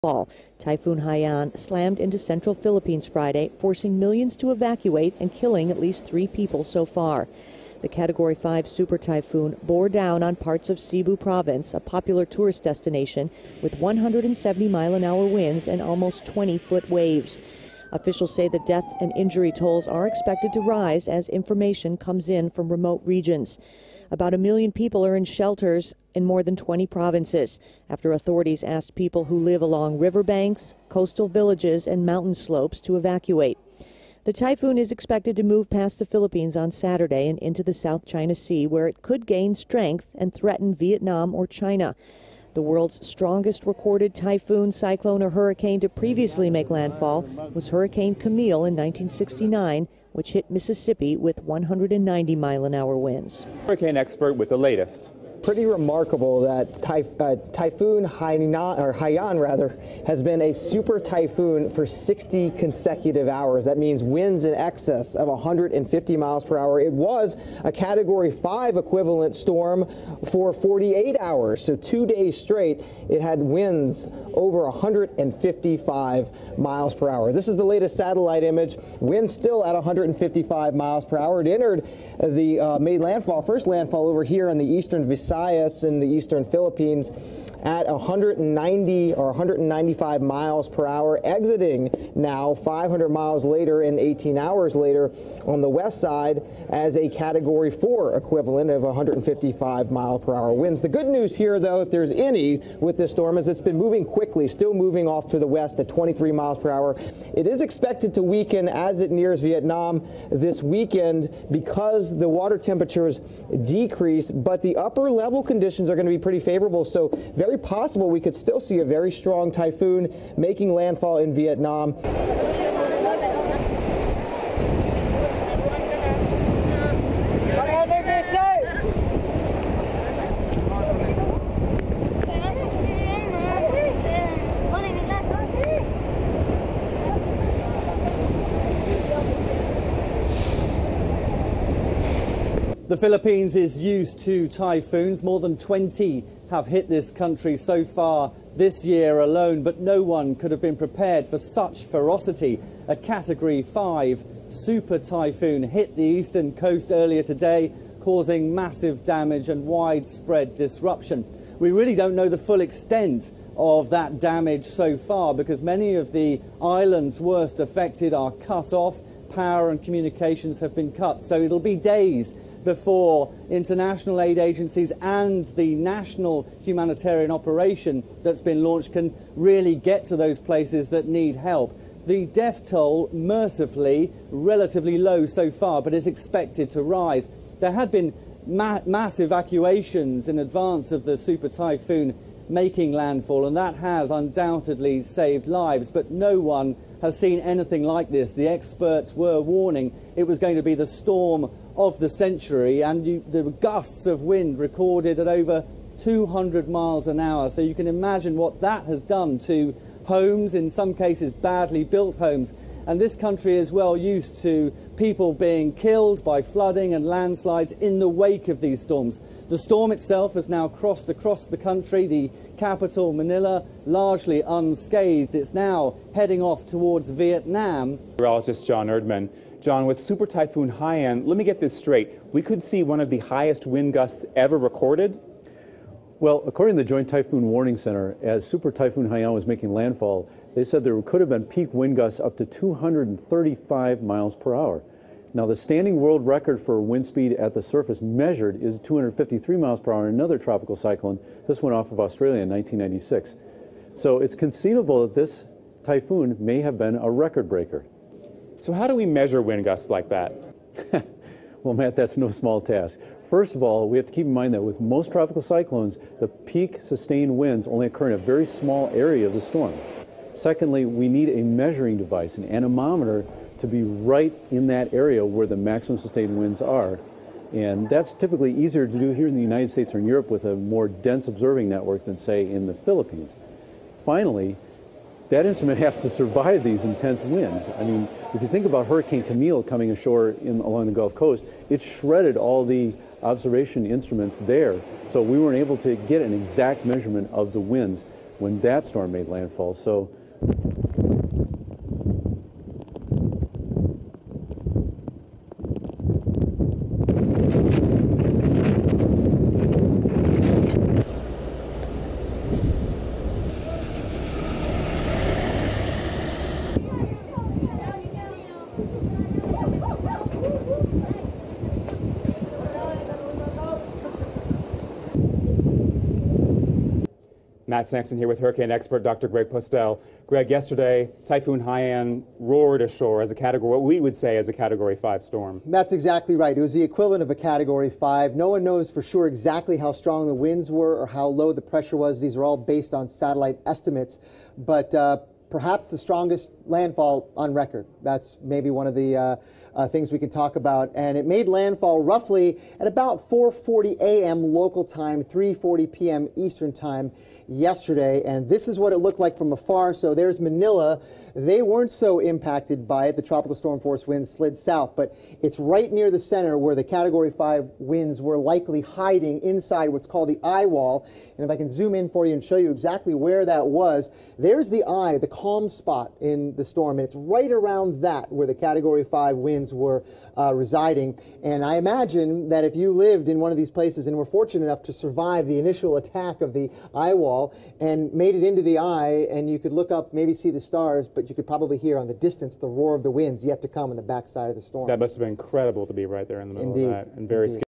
landfall. Typhoon Haiyan slammed into central Philippines Friday, forcing millions to evacuate and killing at least 3 people so far. The Category 5 super typhoon bore down on parts of Cebu province, a popular tourist destination, with 170-mile-an-hour winds and almost 20-foot waves. Officials say the death and injury tolls are expected to rise as information comes in from remote regions. About 1 million people are in shelters in more than 20 provinces after authorities asked people who live along riverbanks, coastal villages, and mountain slopes to evacuate. The typhoon is expected to move past the Philippines on Saturday and into the South China Sea, where it could gain strength and threaten Vietnam or China. The world's strongest recorded typhoon, cyclone, or hurricane to previously make landfall was Hurricane Camille in 1969, which hit Mississippi with 190-mile-an-hour winds. Hurricane expert with the latest. Pretty remarkable that Typhoon Haiyan has been a super typhoon for 60 consecutive hours. That means winds in excess of 150 miles per hour. It was a Category 5 equivalent storm for 48 hours. So 2 days straight, it had winds over 155 miles per hour. This is the latest satellite image. Winds still at 155 miles per hour. It entered made landfall, first landfall over here in the eastern Visayas in the eastern Philippines at 190 or 195 miles per hour, exiting now 500 miles later and 18 hours later on the west side as a Category 4 equivalent of 155 mile per hour winds. The good news here, though, if there's any with this storm, is it's been moving quickly, still moving off to the west at 23 miles per hour. It is expected to weaken as it nears Vietnam this weekend because the water temperatures decrease, but the upper level conditions are going to be pretty favorable. So very possible we could still see a very strong typhoon making landfall in Vietnam. The Philippines is used to typhoons. More than 20 have hit this country so far this year alone, but no one could have been prepared for such ferocity. A Category 5 super typhoon hit the eastern coast earlier today, causing massive damage and widespread disruption. We really don't know the full extent of that damage so far because many of the islands worst affected are cut off. Power and communications have been cut, so it'll be days before international aid agencies and the national humanitarian operation that's been launched can really get to those places that need help. The death toll, mercifully, relatively low so far, but is expected to rise. There had been mass evacuations in advance of the super typhoon making landfall, and that has undoubtedly saved lives, but no one has seen anything like this. The experts were warning it was going to be the storm of the century, and the gusts of wind recorded at over 200 miles an hour. So you can imagine what that has done to homes, in some cases badly built homes. And this country is well used to people being killed by flooding and landslides in the wake of these storms. The storm itself has now crossed across the country, the capital, Manila, largely unscathed. It's now heading off towards Vietnam. Meteorologist John Erdman. John, with Super Typhoon Haiyan, let me get this straight. We could see one of the highest wind gusts ever recorded? Well, according to the Joint Typhoon Warning Center, as Super Typhoon Haiyan was making landfall, they said there could have been peak wind gusts up to 235 miles per hour. Now, the standing world record for wind speed at the surface measured is 253 miles per hour in another tropical cyclone. This went off of Australia in 1996. So it's conceivable that this typhoon may have been a record breaker. So how do we measure wind gusts like that? Well, Matt, that's no small task. First of all, we have to keep in mind that with most tropical cyclones, the peak sustained winds only occur in a very small area of the storm. Secondly, we need a measuring device, an anemometer, to be right in that area where the maximum sustained winds are. And that's typically easier to do here in the United States or in Europe with a more dense observing network than, say, in the Philippines. Finally, that instrument has to survive these intense winds. I mean, if you think about Hurricane Camille coming ashore along the Gulf Coast, it shredded all the observation instruments there. So we weren't able to get an exact measurement of the winds. when that storm made landfall. So Matt Sampson here with hurricane expert Dr. Greg Postel. Greg, yesterday, Typhoon Haiyan roared ashore as a category, what we would say as a Category 5 storm. That's exactly right. It was the equivalent of a Category 5. No one knows for sure exactly how strong the winds were or how low the pressure was. These are all based on satellite estimates. But perhaps the strongest landfall on record. That's maybe one of the things we can talk about. And it made landfall roughly at about 4:40 a.m. local time, 3:40 p.m. Eastern time yesterday. And this is what it looked like from afar. So there's Manila. They weren't so impacted by it. The tropical storm force winds slid south, but it's right near the center where the Category 5 winds were likely hiding inside what's called the eye wall. And if I can zoom in for you and show you exactly where that was, there's the eye, the calm spot in the storm, and it's right around that where the Category 5 winds were residing. And I imagine that if you lived in one of these places and were fortunate enough to survive the initial attack of the eye wall and made it into the eye, and you could look up, maybe see the stars, but you could probably hear on the distance the roar of the winds yet to come on the backside of the storm. That must have been incredible to be right there in the middle Indeed. of that, and very Indeed. scary.